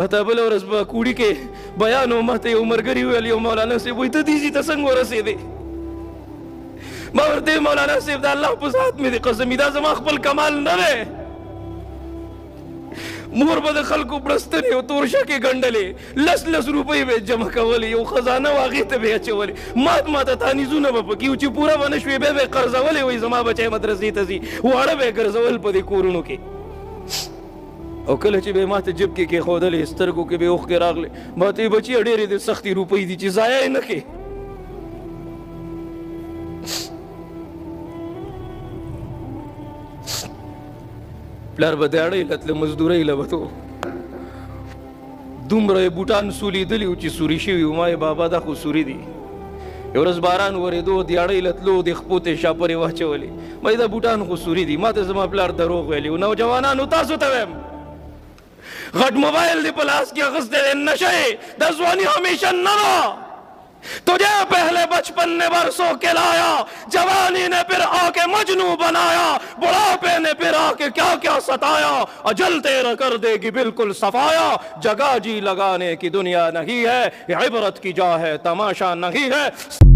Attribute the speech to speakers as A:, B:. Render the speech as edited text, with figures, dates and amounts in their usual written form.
A: बले और कूड़ी के बयान मत उमरगरी वाली मौलाना से वो दीजी तसंग और से दे मावरते मौलाना से अल्लाह पुसात में दे कसम इदा जमा खपल कमाल न रे मोर बद खलको प्रस्तने हो तोरशा के गंडले लस लस रुपये में जमा कवले यो खजाना वागे ते बे चवले मात माता तानी जुना बप की उची पूरा बनशवे बे कर्जवले वही जमा बचाए मद्रसे तसी वाड़ा बे कर्जवल पदे कोरणो के او کله چې به ماته جب کې خودلې سترګو کې به اوخ کې راغله ماته بچي ډېرې د سختي روپۍ دي چې ضایع نه کې پلار به دیاړې لتله مزدورۍ لبتو دومره بوټان سولي دلی او چې سوري شوي ما بابا دا خو سوري دي یو ورځ باران ورېدو دیاړې لتلو د خپوتې شاپرې واچولې مې دا بوټان خو سوري دي ماته زما پلار دروغ ویلي نوجوانانو تاسو ته وایم غٹ موبائل دی پلاس کی غزدے نشے دزوانی ہمیشہ نہ تجھے پہلے بچپن نے برسوں کے لایا جوانی نے پھر آ کے مجنوں بنایا بڑھاپے نے پھر آ کے کیا کیا ستایا اجل تیرا کر دے گی بالکل صفایا جگہ جی لگانے کی دنیا نہیں ہے عبرت کی جا ہے تماشا نہیں ہے